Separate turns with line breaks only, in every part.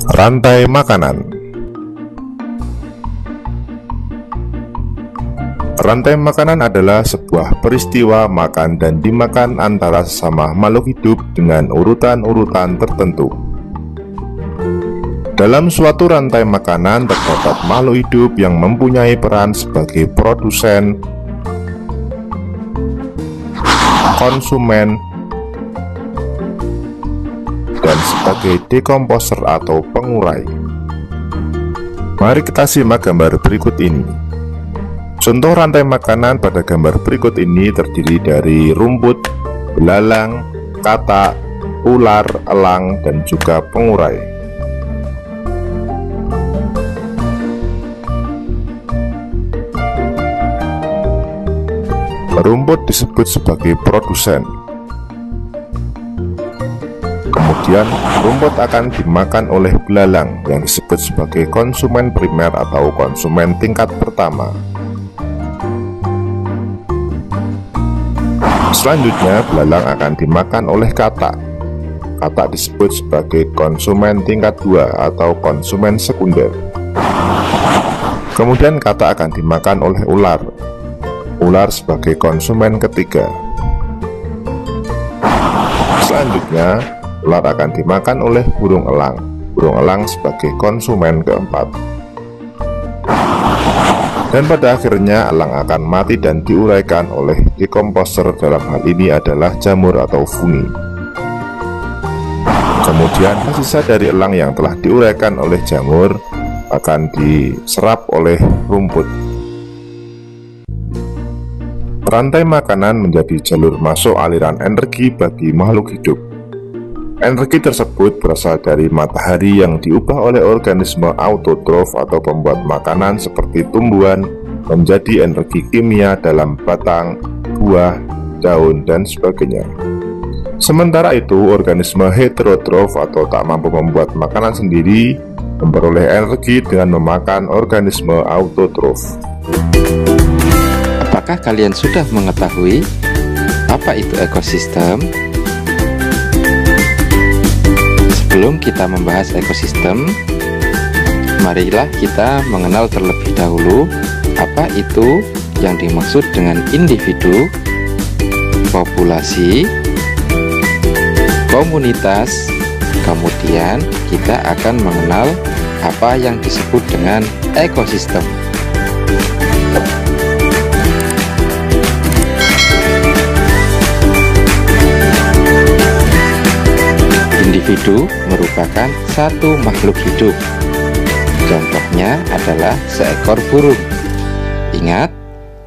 Rantai makanan. Rantai makanan adalah sebuah peristiwa makan dan dimakan antara sesama makhluk hidup dengan urutan-urutan tertentu. Dalam suatu rantai makanan terdapat makhluk hidup yang mempunyai peran sebagai produsen, konsumen, dan sebagai dekomposer atau pengurai. Mari kita simak gambar berikut ini. Contoh rantai makanan pada gambar berikut ini terdiri dari rumput, belalang, katak, ular, elang, dan juga pengurai. Rumput disebut sebagai produsen. Kemudian rumput akan dimakan oleh belalang yang disebut sebagai konsumen primer atau konsumen tingkat pertama. Selanjutnya belalang akan dimakan oleh katak. Katak disebut sebagai konsumen tingkat 2 atau konsumen sekunder. Kemudian katak akan dimakan oleh ular. Ular sebagai konsumen ketiga. Selanjutnya ular akan dimakan oleh burung elang. Burung elang sebagai konsumen keempat. Dan pada akhirnya elang akan mati dan diuraikan oleh dekomposer, dalam hal ini adalah jamur atau fungi. Kemudian sisa dari elang yang telah diuraikan oleh jamur akan diserap oleh rumput. Rantai makanan menjadi jalur masuk aliran energi bagi makhluk hidup. Energi tersebut berasal dari matahari yang diubah oleh organisme autotrof atau pembuat makanan seperti tumbuhan menjadi energi kimia dalam batang, buah, daun, dan sebagainya. Sementara itu, organisme heterotrof atau tak mampu membuat makanan sendiri memperoleh energi dengan memakan organisme autotrof.
Apakah kalian sudah mengetahui apa itu ekosistem? Sebelum kita membahas ekosistem, marilah kita mengenal terlebih dahulu apa itu yang dimaksud dengan individu, populasi, komunitas. Kemudian kita akan mengenal apa yang disebut dengan ekosistem. Individu merupakan satu makhluk hidup. Contohnya adalah seekor burung. Ingat,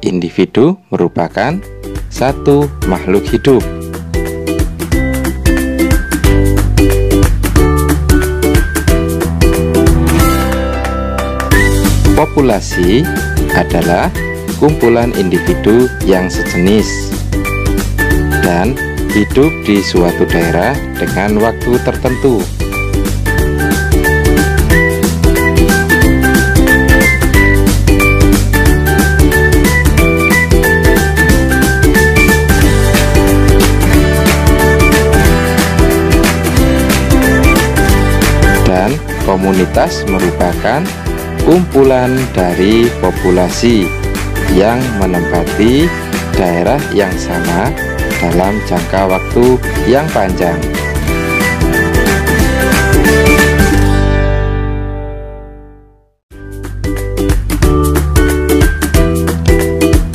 individu merupakan satu makhluk hidup. Populasi adalah kumpulan individu yang sejenis dan hidup di suatu daerah dengan waktu tertentu. Dan komunitas merupakan kumpulan dari populasi yang menempati daerah yang sama dalam jangka waktu yang panjang.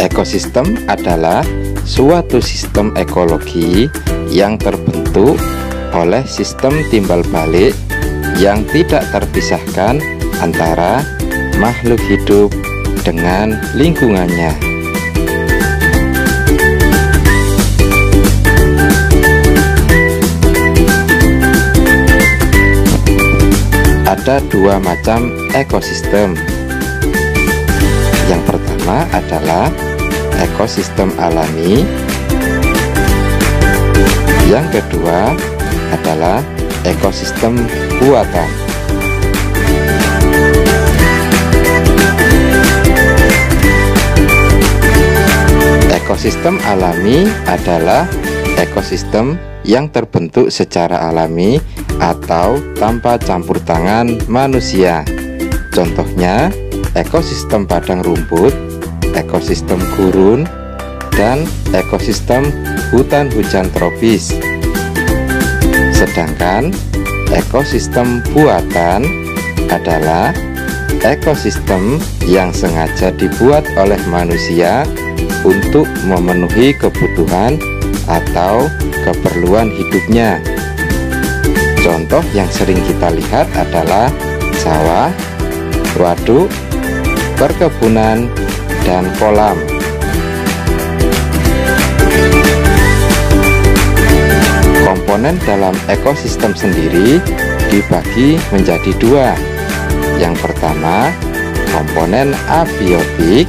Ekosistem adalah suatu sistem ekologi yang terbentuk oleh sistem timbal balik yang tidak terpisahkan antara makhluk hidup dengan lingkungannya. Ada dua macam ekosistem. Yang pertama adalah ekosistem alami. Yang kedua adalah ekosistem buatan. Ekosistem alami adalah ekosistem yang terbentuk secara alami atau tanpa campur tangan manusia. Contohnya, ekosistem padang rumput, ekosistem gurun, dan ekosistem hutan hujan tropis. Sedangkan ekosistem buatan adalah ekosistem yang sengaja dibuat oleh manusia untuk memenuhi kebutuhan atau keperluan hidupnya. Contoh yang sering kita lihat adalah sawah, waduk, perkebunan, dan kolam. Komponen dalam ekosistem sendiri dibagi menjadi dua. Yang pertama, komponen abiotik.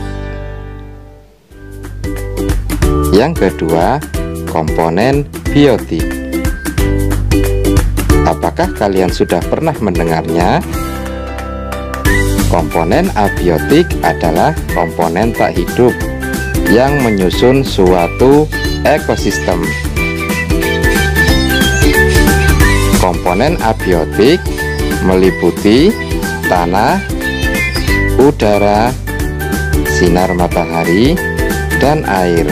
Yang kedua, komponen biotik. Apakah kalian sudah pernah mendengarnya? Komponen abiotik adalah komponen tak hidup yang menyusun suatu ekosistem. Komponen abiotik meliputi tanah, udara, sinar matahari, dan air.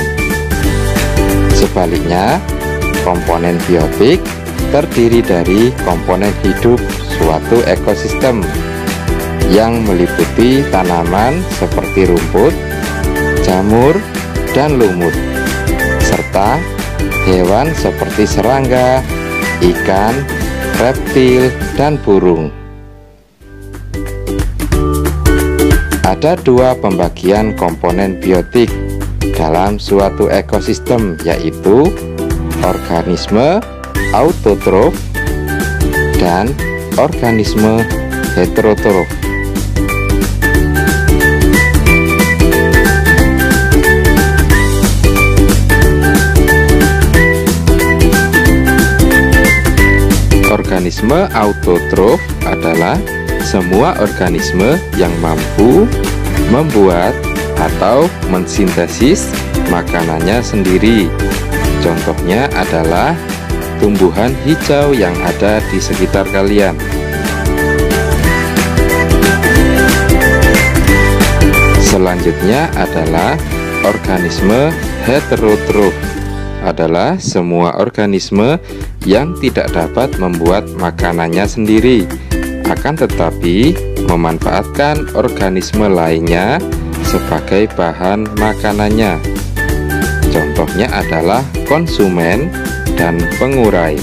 Sebaliknya, komponen biotik terdiri dari komponen hidup suatu ekosistem yang meliputi tanaman seperti rumput, jamur, dan lumut, serta hewan seperti serangga, ikan, reptil, dan burung. Ada dua pembagian komponen biotik dalam suatu ekosistem, yaitu organisme autotrof dan organisme heterotrof. Organisme autotrof adalah semua organisme yang mampu membuat atau mensintesis makanannya sendiri. Contohnya adalah tumbuhan hijau yang ada di sekitar kalian. Selanjutnya adalah organisme heterotrof, adalah semua organisme yang tidak dapat membuat makanannya sendiri, akan tetapi memanfaatkan organisme lainnya sebagai bahan makanannya. Contohnya adalah konsumen dan pengurai.